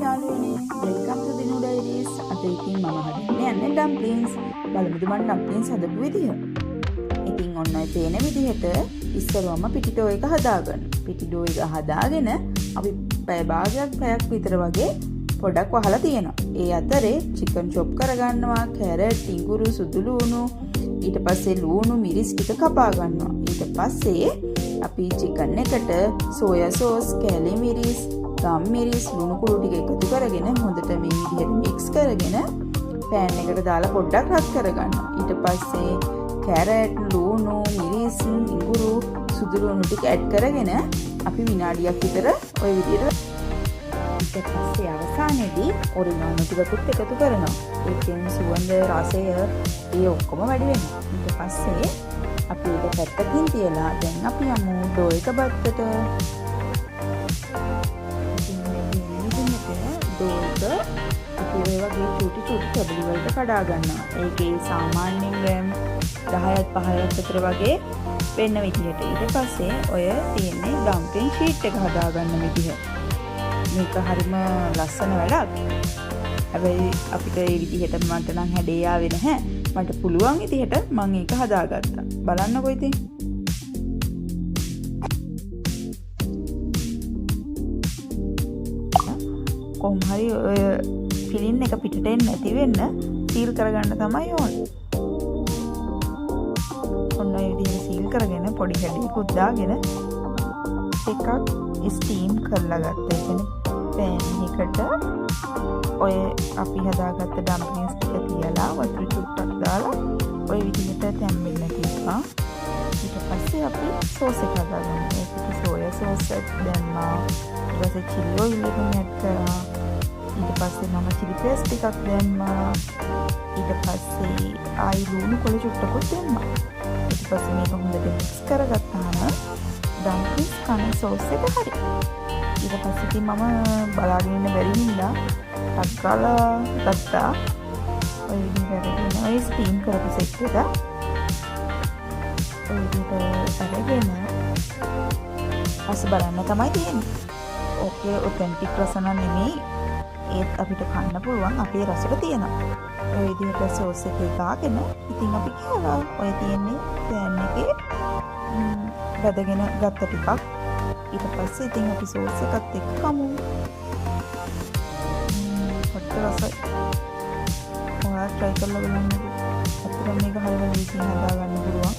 යාළුවනේ, welcome to Dinu Diaries. අද ඉතින් මම හදන්නේ යන්නේ dumplings. බලමුද මම dumplings හදපු විදිහ. ඉතින් ඔන්න ඔය පේන විදිහට ඉස්සරවම පිටි ඩෝ එක හදාගන්න. පිටි ඩෝ එක හදාගෙන අපි පැයක් විතර වගේ පොඩක් වහලා තියෙනවා. ඒ අතරේ chicken chop කරගන්නවා, කැරට්, ඉඟුරු, සුදු ලූණු, ඊට පස්සේ ලූණු, මිරිස් ටික කපා ගන්නවා. ඊට පස්සේ අපි chicken එකට soya sauce, කැලි මිරිස්, ගම් මිරිස්, ලුණු කුඩු ටික එකතු කරගෙන හොඳට මේ විදිහට mix කරගෙන pan එකට දාලා පොඩ්ඩක් රත් කරගන්නවා. ඊට පස්සේ කැරට්, ලූණු, මිරිස්, ඉඟුරු, සුදු ලූණු ටික add කරගෙන අපි විනාඩියක් විතර ওই විදිහට ඊට පස්සේ අවසානයේදී ඔරිගානෝ ටිකකුත් එකතු කරනවා. ඒකෙන් සුවඳ, රසය ඒ ඔක්කොම වැඩි වෙනවා. ඊට පස්සේ අපි ඒක පැත්තකින් තියලා දැන් අපි යමු ඩෝ එක බත්තට. අපි ඔය වගේ චූටි කැබලි වලට කඩා ගන්නවා. ඒකේ සාමාන්‍යයෙන් ග්‍රෑම් 10ක් 15ක් විතර වගේ වෙන්න විදිහට. ඊට පස්සේ ඔය තියෙන්නේ ඩම්ප්ලින් ෂීට් එක හදා ගන්න විදිහ. මේක හරිම ලස්සන වැඩක්. හැබැයි අපිට මේ විදිහට මට නම් හැඩේ ආවේ නැහැ. මට පුළුවන් විදිහට මම ඒක හදාගත්තා. බලන්නකෝ ඉතින්. කොහොම හරි ඔය ෆිලින් එක පිටට එන්නේ නැති වෙන්න සීල් කරගන්න තමයි ඕනේ. ඔන්න ඔය විදිහට සීල් කරගෙන පොඩි හැඩයකට දාගෙන එකක් ස්ටීම් කරලා ගත්තා. ඒ කියන්නේ pan එකට ඔය අපි හදාගත්ත ඩම්ප්ලින්ස් ටික තියලා වතුර චුට්ටක් දාලා ඔය විදිහට තැම්බෙන්න තියලා ඊට පස්සේ අපි සෝස් එක හදාගන්නවා. ඒකට සෝයා සෝස් එක දැම්මා. ඊට පස්සේ chili oil එක ඇඩ් කරා. ඊට පස්සේ මම chili paste ටිකක් දැම්මා. ඊට පස්සේ ආයි ලුණු කොළ චුට්ටකුත් දැම්මා. ඊට පස්සේ මේක හොඳට මික්ස් කරගත්තාම ඩම්ප්ලින්ස් කන සෝස් එක හරි. ඊට පස්සේ ඉතින් මම බලාගෙන ඉන්න බැරි හින්දා ටක් ගාලා ගත්තා. ඔය විදිහට ඔය ස්ටීම් කරපු සෙට් එක ඔය විදිහට අරගෙන පස්සේ බලන්න තමයි තියෙන්නේ. ඕකේ ඔතෙන්ටික් රස නෙමෙයි. ඒත් අපිට කන්න පුළුවන් අපේ රසට තියෙනවා. ඔය විදිහට සෝස් එක දාගෙන ඉතින් අපි කෑවා. ඔය තියෙන්නේ pan එකේ බදගෙන ගත්ත ටිකක්. ඊට පස්සේ ඉතින් අපි සෝස් එකත් එක්ක කමු. හොට් රසයි. ඔයාලා try කරලා බලන්න. අතට මේක හරියට ඉතින් හදා ගන්න පුළුවන්.